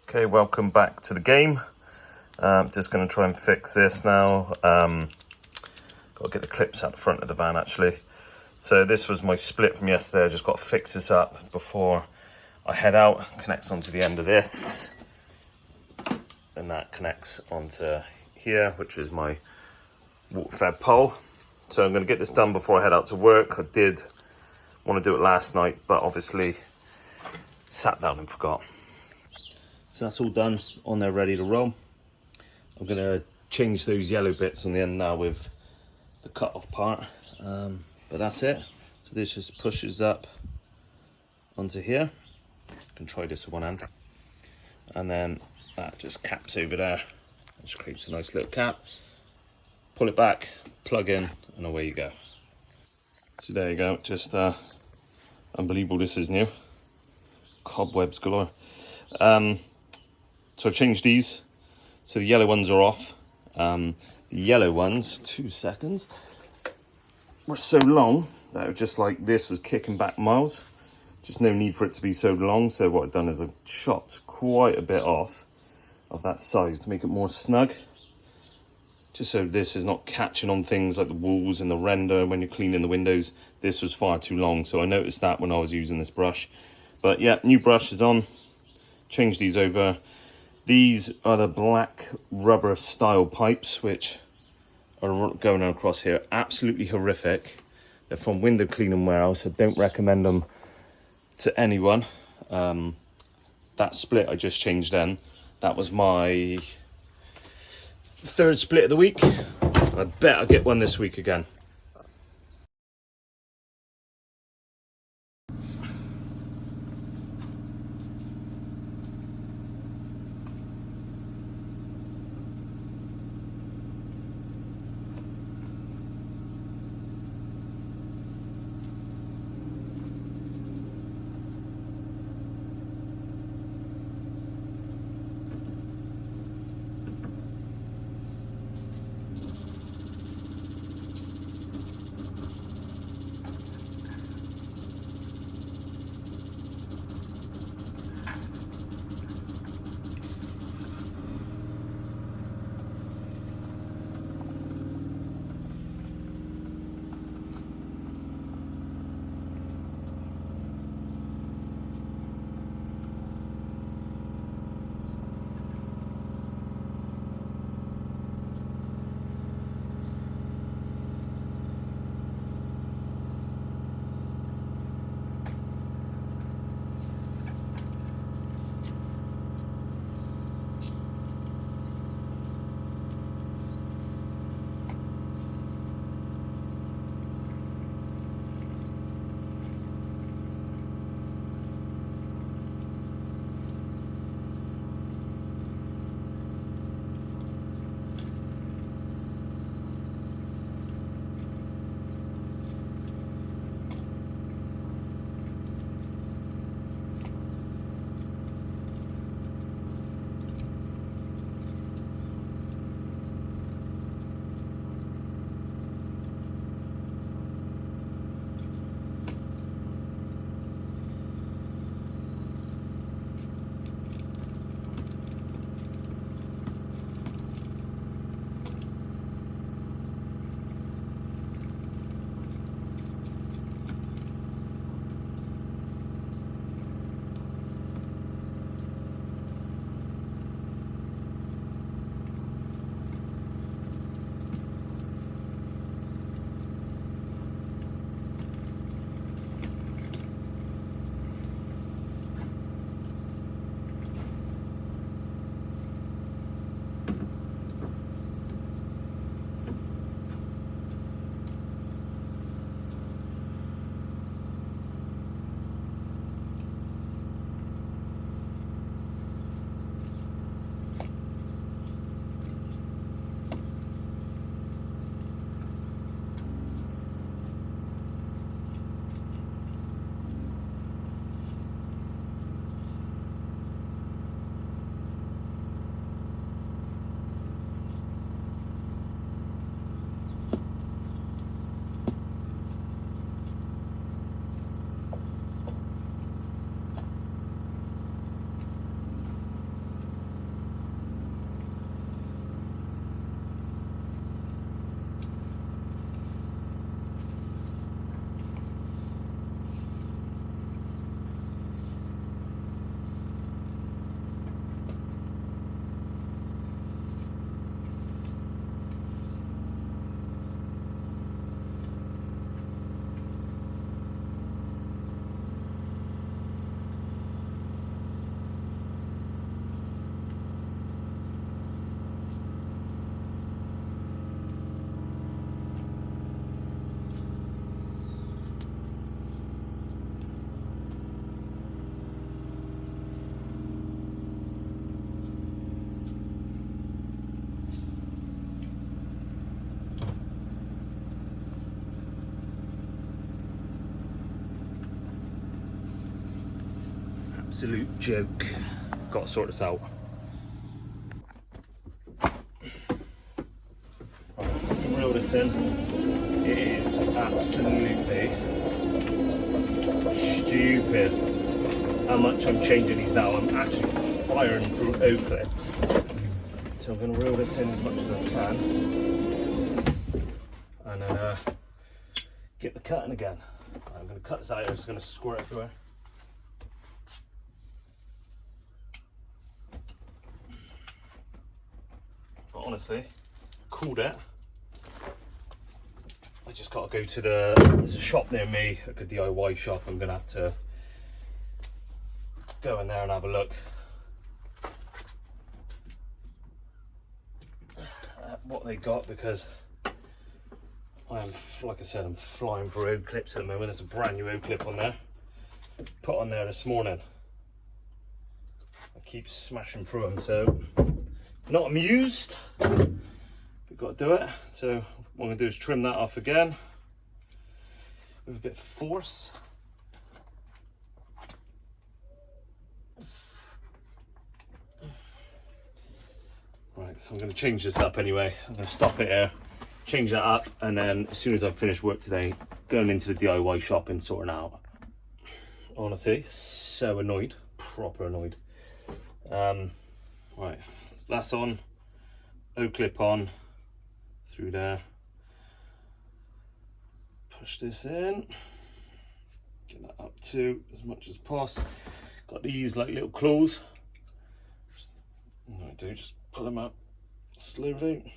Okay, welcome back to the game. Just going to try and fix this now. Got to get the clips out the front of the van actually. So this was my split from yesterday. I just got to fix this up before I head out. Connects onto the end of this. And that connects onto here, which is my water fed pole. So I'm going to get this done before I head out to work. I did want to do it last night, but obviously sat down and forgot. So that's all done, on there ready to roll. I'm going to change those yellow bits on the end now with the cut off part, but that's it. So this just pushes up onto here. I can try this with one hand, and then that just caps over there. Just creates a nice little cap. Pull it back, plug in, and away you go. So there you go, just unbelievable this is new. Cobwebs galore. So I changed these, so the yellow ones are off. The yellow ones, 2 seconds, were so long that it was just like this was kicking back miles. Just no need for it to be so long. So what I've done is I've chopped quite a bit off of that size to make it more snug. Just so this is not catching on things like the walls and the render when you're cleaning the windows. This was far too long, so I noticed that when I was using this brush. But yeah, new brush is on. Change these over. These are the black rubber style pipes which are going across here. Absolutely horrific. They're from Window Cleaning Warehouse. So don't recommend them to anyone. That split I just changed then. That was my third split of the week. I bet I'll get one this week again. absolute joke. Got to sort this out. Right, reel this in. It is absolutely stupid how much I'm changing these now. I'm actually firing through O-clips. So I'm going to reel this in as much as I can. And then get the cutting again. I'm going to cut this out, I'm just going to squirt everywhere. But honestly, cooled it. I just got to go to there's a shop near me, like a DIY shop. I'm going to have to go in there and have a look at what they got, because I am, like I said, I'm flying for O-clips at the moment. There's a brand new O-clip on there, put on there this morning. I keep smashing through them, so not amused. We've got to do it. So what I'm going to do is trim that off again with a bit of force. Right, so I'm going to change this up anyway. I'm going to stop it here, change that up, and then as soon as I've finished work today, going into the DIY shop and sorting out. Honestly, so annoyed, proper annoyed. Right, so that's on, O-clip on, through there. Push this in, get that up to as much as possible. Got these like little claws. What I do, just pull them up slowly.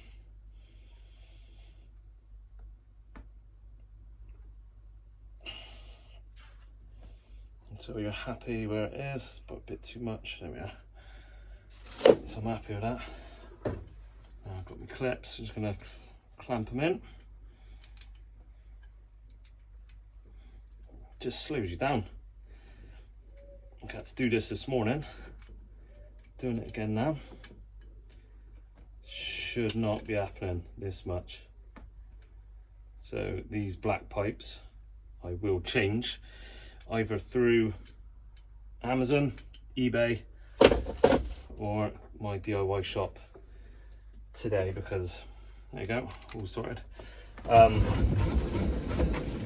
Until you're happy where it is, but a bit too much. There we are. So I'm happy with that. Now I've got my clips, I'm just going to clamp them in. Just slows you down. I had to do this morning. Doing it again now. Should not be happening this much. So these black pipes I will change either through Amazon, eBay, or my DIY shop today, because there you go, all sorted.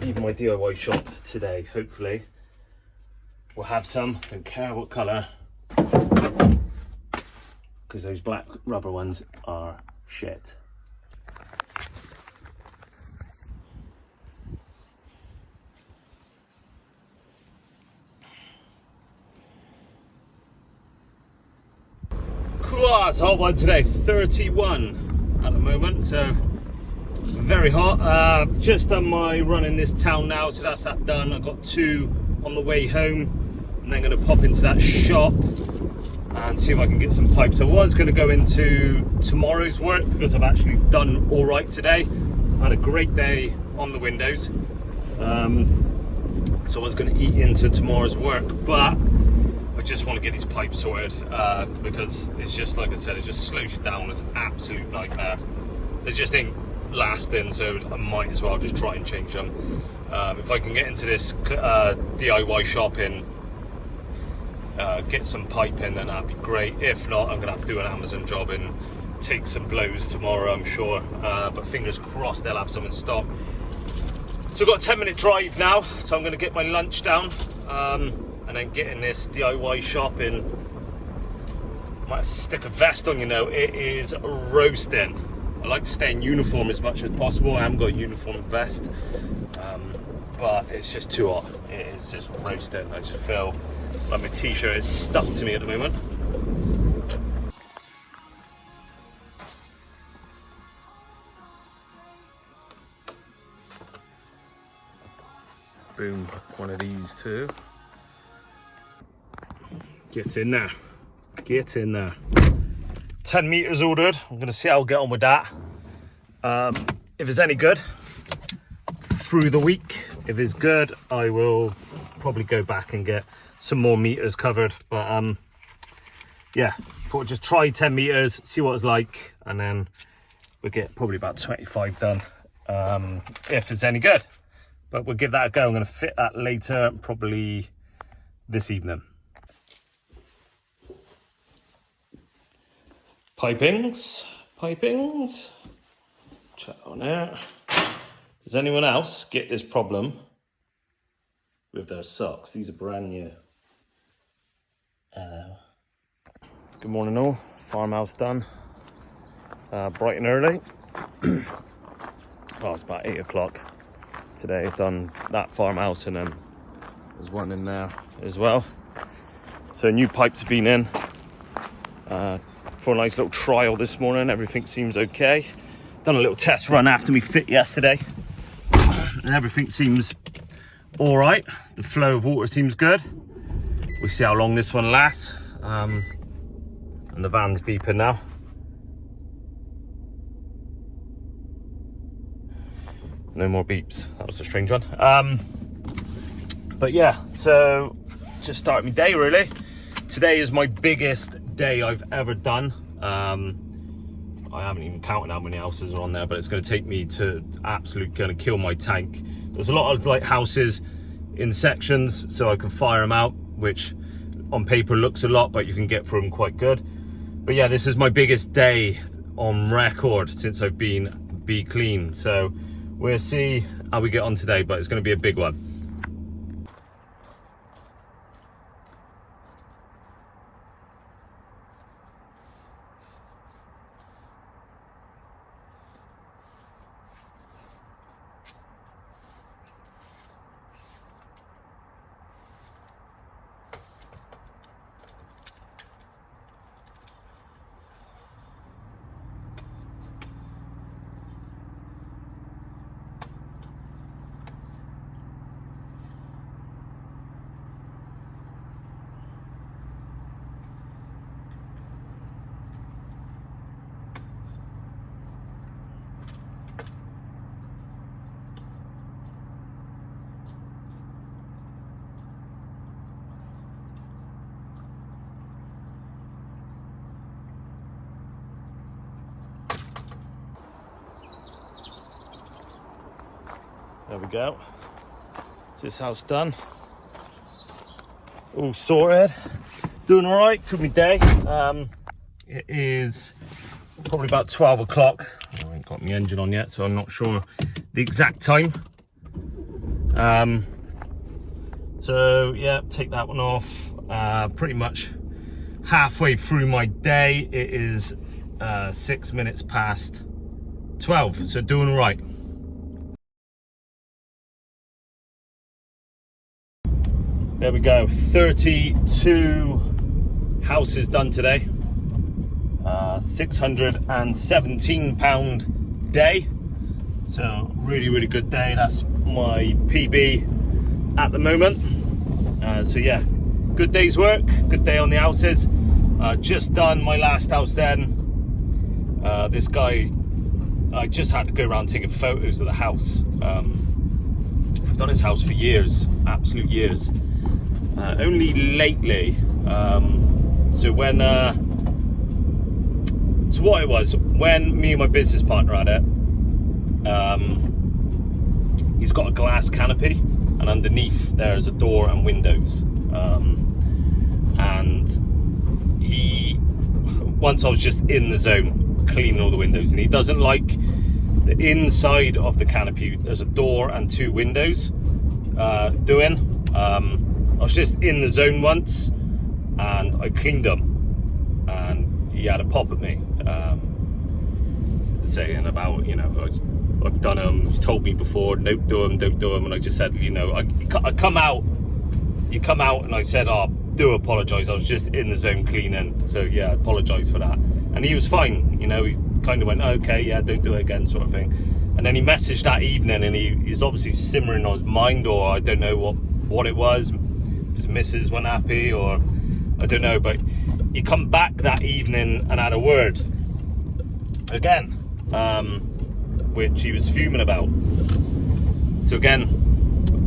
Even my DIY shop today, hopefully, will have some. Don't care what colour, because those black rubber ones are shit. Cool, it's a hot one today, 31 at the moment, so very hot. Just done my run in this town now, so that's that done. I've got 2 on the way home, and then going to pop into that shop and see if I can get some pipes. I was going to go into tomorrow's work because I've actually done all right today. I had a great day on the windows, so I was going to eat into tomorrow's work, but I just want to get these pipes sorted because it's just, like I said, it just slows you down. It's an absolute nightmare. They just ain't lasting, so I might as well just try and change them. If I can get into this DIY shop and get some pipe in, then that'd be great. If not, I'm gonna have to do an Amazon job and take some blows tomorrow, I'm sure, but fingers crossed they'll have some in stock. So I've got a 10-minute drive now, so I'm gonna get my lunch down and then get in this DIY shop and might have to stick a vest on, you know. It is roasting. I like to stay in uniform as much as possible. I haven't got a uniform vest, but it's just too hot. It is just roasting. I just feel like my t-shirt is stuck to me at the moment. Boom, one of these too. Get in there. Get in there. 10 meters ordered. I'm going to see how I'll get on with that. If it's any good through the week, if it's good, I will probably go back and get some more meters covered. But yeah, thought I'd just try 10 meters, see what it's like, and then we'll get probably about 25 done if it's any good. But we'll give that a go. I'm going to fit that later, probably this evening. Pipings. Check on there. Does anyone else get this problem with their socks? These are brand new. Hello. Good morning all. Farmhouse done. Bright and early. Well, it's about 8 o'clock today. I've done that farmhouse and then there's one in there as well. So new pipes have been in for a nice little trial this morning. Everything seems okay. Done a little test run after me fit yesterday and everything seems all right. The flow of water seems good. We'll see how long this one lasts. And the van's beeping now. No more beeps. That was a strange one. But yeah, so just started my day really. Today is my biggest day I've ever done. I haven't even counted how many houses are on there, but it's going to take me to absolutely going to kill my tank. There's a lot of like houses in sections, so I can fire them out, which on paper looks a lot, but you can get through them quite good. But yeah, this is my biggest day on record since I've been BCLEAN. So we'll see how we get on today, but it's going to be a big one. There we go. This house done. All sorted. Doing all right through my day. It is probably about 12 o'clock. I ain't got my engine on yet, so I'm not sure the exact time. So yeah, take that one off. Pretty much halfway through my day. It is 6 minutes past 12, so doing all right. There we go, 32 houses done today. £617 day. So really good day. That's my PB at the moment. So yeah, good day's work, good day on the houses. Just done my last house then. This guy, I just had to go around taking photos of the house. I've done his house for years, absolute years. Only lately, so when, so what it was, when me and my business partner had it, he's got a glass canopy, and underneath there's a door and windows, and once I was just in the zone cleaning all the windows, and he doesn't like the inside of the canopy. There's a door and 2 windows I was just in the zone once and I cleaned them and he had a pop at me, saying about, you know, I've done them, he's told me before, don't do them, and I just said, you know, I come out, you come out, and I said, oh, do apologise, I was just in the zone cleaning, so yeah, I apologise for that. And he was fine, you know, he kind of went, okay, yeah, don't do it again, sort of thing. And then he messaged that evening, and he's obviously simmering on his mind, or I don't know what it was. His missus wasn't happy, or I don't know, but he come back that evening and had a word again, which he was fuming about. So again,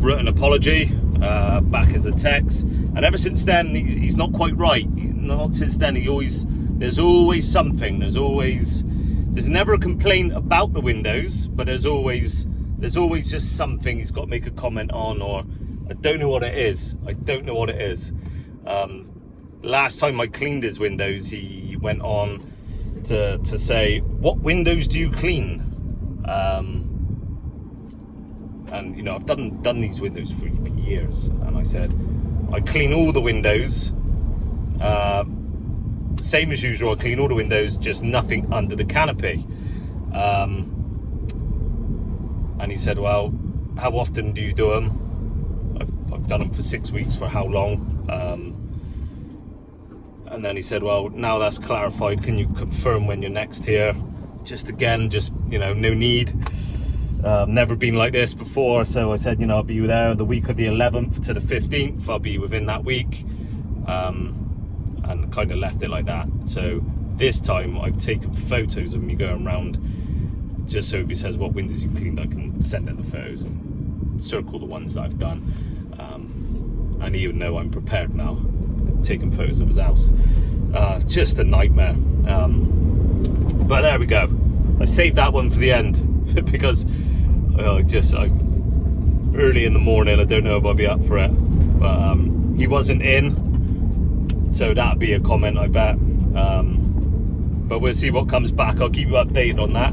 wrote an apology, back as a text, and ever since then he's not quite right. Not since then. There's always something. There's never a complaint about the windows, but there's always just something he's got to make a comment on, or I don't know what it is. Last time I cleaned his windows, he went on to say, what windows do you clean? And you know, I've done these windows for years, and I said I clean all the windows, same as usual. I clean all the windows, just nothing under the canopy. And he said, well, how often do you do them? I've done them for 6 weeks. For how long? And then he said, well, now that's clarified, can you confirm when you're next here? Just again, you know, no need. Never been like this before, so I said, you know, I'll be there the week of the 11th to the 15th. I'll be within that week, and kind of left it like that. So this time I've taken photos of me going around, just so if he says what windows you cleaned, I can send in the photos and circle the ones that I've done. And even though I'm prepared now, taking photos of his house, just a nightmare. But there we go. I saved that one for the end because early in the morning, I don't know if I'll be up for it. But he wasn't in, so that'd be a comment, I bet. But we'll see what comes back. I'll keep you updated on that.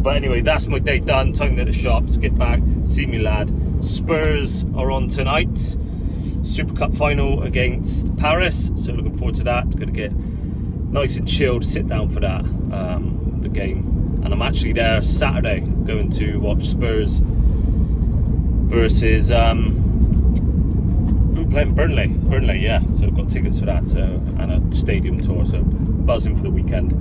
But anyway, that's my day done. Time to the shops, get back, see me lad. Spurs are on tonight. Super Cup final against Paris. So looking forward to that. Going to get nice and chilled, sit down for that, the game. And I'm actually there Saturday, going to watch Spurs versus playing Burnley, yeah. So I've got tickets for that, and a stadium tour, so buzzing for the weekend.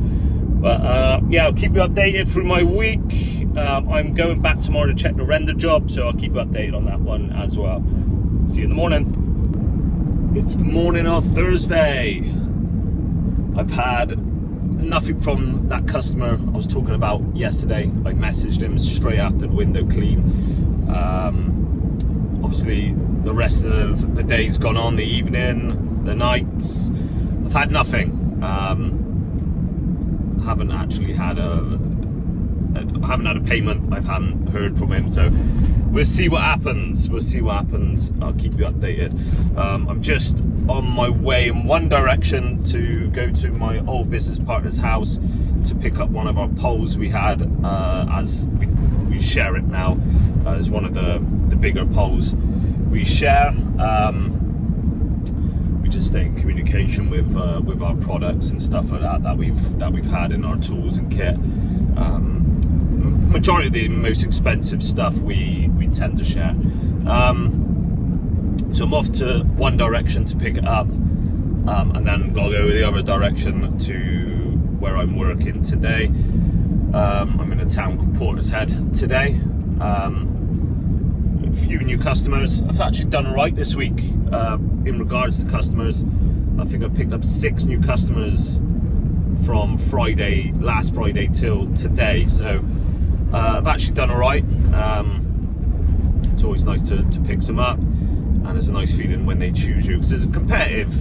But yeah, I'll keep you updated through my week. I'm going back tomorrow to check the render job, so I'll keep you updated on that one as well. See you in the morning. It's the morning of Thursday. I've had nothing from that customer I was talking about yesterday. I messaged him straight after the window clean. Obviously the rest of the day's gone on, the evening, the nights. I've had nothing. Haven't actually had a payment. I haven't heard from him, so we'll see what happens. I'll keep you updated. I'm just on my way in one direction to go to my old business partner's house to pick up one of our poles we had, as we share it now. It's one of the bigger poles we share. We just stay in communication with our products and stuff like that we've had in our tools and kit. Majority of the most expensive stuff we tend to share. So I'm off to one direction to pick it up, and then I'll go the other direction to where I'm working today. I'm in a town called Portishead today. A few new customers. I've actually done right this week in regards to customers. I think I picked up 6 new customers from last Friday till today, so I've actually done alright. It's always nice to pick some up, and it's a nice feeling when they choose you, because there's a competitive,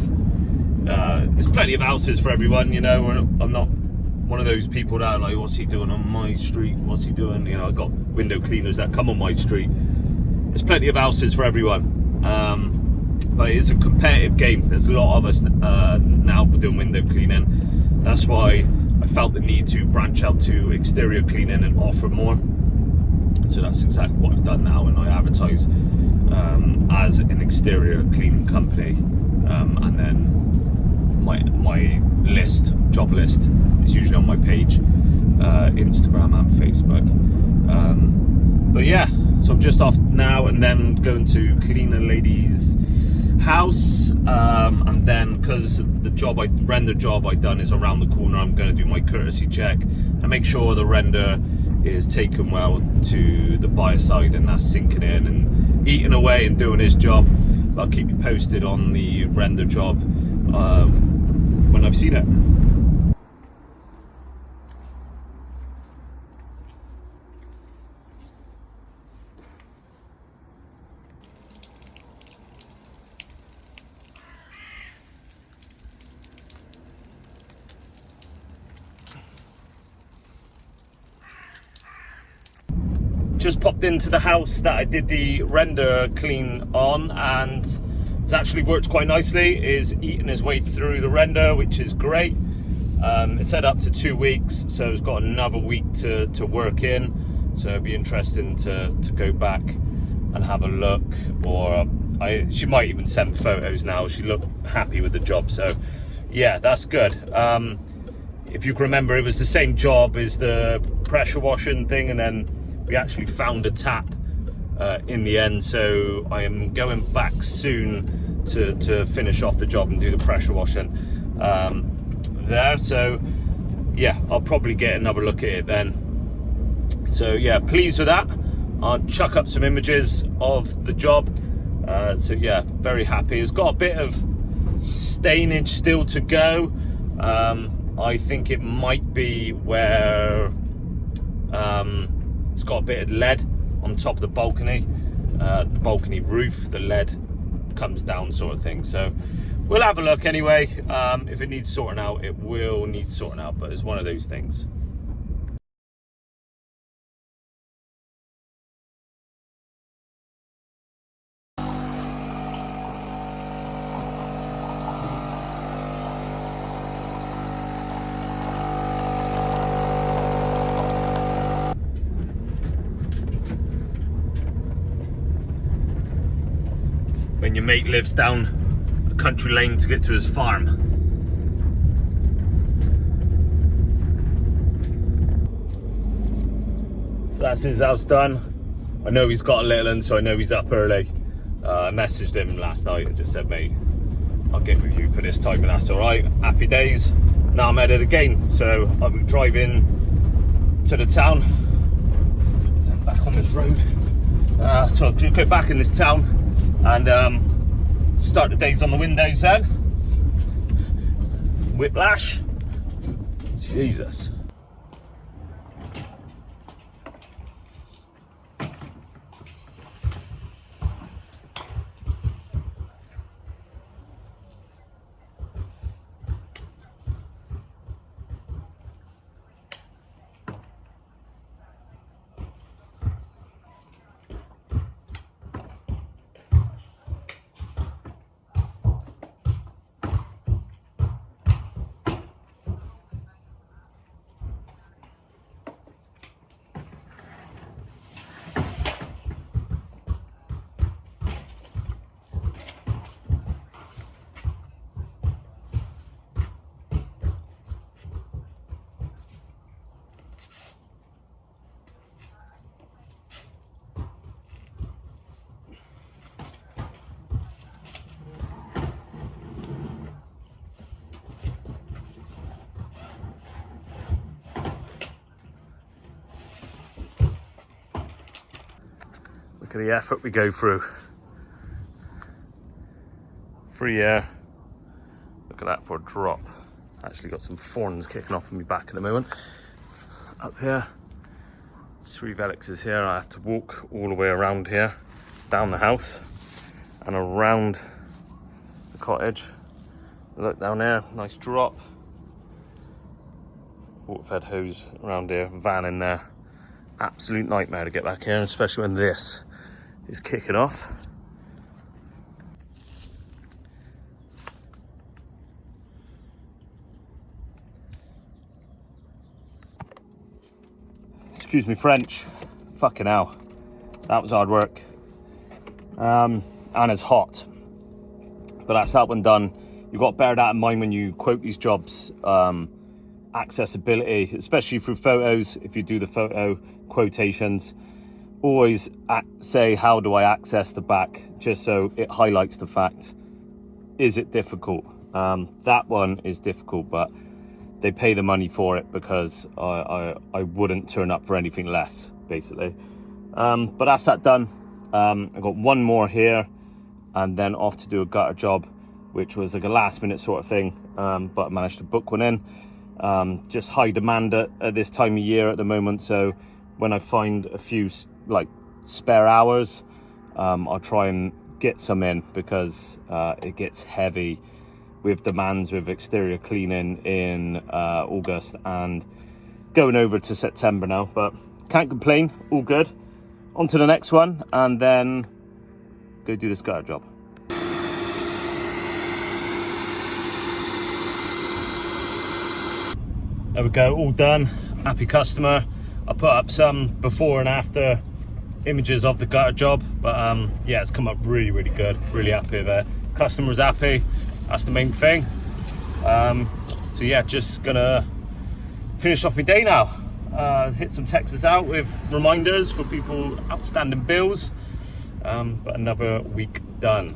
there's plenty of houses for everyone, you know. I'm not one of those people that are like, what's he doing on my street, what's he doing, you know. I've got window cleaners that come on my street. There's plenty of houses for everyone, but it's a competitive game. There's a lot of us now doing window cleaning. That's why I felt the need to branch out to exterior cleaning and offer more. So that's exactly what I've done now, and I advertise as an exterior cleaning company, and then my job list is usually on my page, Instagram and Facebook. But yeah, so I'm just off now, and then going to clean a lady's house, and then because the render job I done is around the corner, I'm going to do my courtesy check and make sure the render is taken well to the biocide, and that's sinking in and eating away and doing his job. But I'll keep you posted on the render job when I've seen it. Just popped into the house that I did the render clean on, and it's actually worked quite nicely. Is eating his way through the render, which is great. It said up to 2 weeks, so it's got another week to work in. So it'd be interesting to go back and have a look, or she might even send photos now. She looked happy with the job, so yeah, that's good. If you can remember, it was the same job as the pressure washing thing, and then we actually found a tap in the end. So I am going back soon to finish off the job and do the pressure washing there. So yeah, I'll probably get another look at it then. So yeah, pleased with that. I'll chuck up some images of the job. So yeah, very happy. It's got a bit of stainage still to go. I think it might be where it's got a bit of lead on top of the balcony roof. The lead comes down, sort of thing. So we'll have a look anyway. If it needs sorting out, it will need sorting out, but it's one of those things. When your mate lives down a country lane to get to his farm. So that's his house done. I know he's got a little one, so I know he's up early. I messaged him last night and just said, mate, I'll get with you for this time, and that's all right. Happy days. Now I'm headed again, so I'll be driving to the town. Back on this road. So I'll go back in this town and start the days on the windows then. Whiplash. Jesus. Look at the effort we go through. Free air. Look at that for a drop. Actually got some thorns kicking off of me back at the moment. Up here, 3 velixes here. I have to walk all the way around here, down the house and around the cottage. Look down there, nice drop. Water fed hose around here, van in there. Absolute nightmare to get back here, especially when this is kicking off. Excuse me French, fucking hell, that was hard work. And it's hot, but that's that one done. You've got to bear that in mind when you quote these jobs. Accessibility, especially through photos, if you do the photo quotations, always say, how do I access the back, just so it highlights the fact, is it difficult? That one is difficult, but they pay the money for it, because I wouldn't turn up for anything less, basically. But that's that done. I've got one more here and then off to do a gutter job, which was like a last minute sort of thing, but I managed to book one in. Just high demand at this time of year at the moment, so when I find a few like spare hours, I'll try and get some in, because it gets heavy with demands with exterior cleaning in August and going over to September now, but can't complain, all good. On to the next one and then go do this gutter job. There we go, all done. Happy customer. I put up some before and after images of the gutter job, but yeah, it's come up really, really good. Really happy with it. Customer's happy, that's the main thing. So yeah, just gonna finish off my day now. Hit some texts out with reminders for people outstanding bills, but another week done.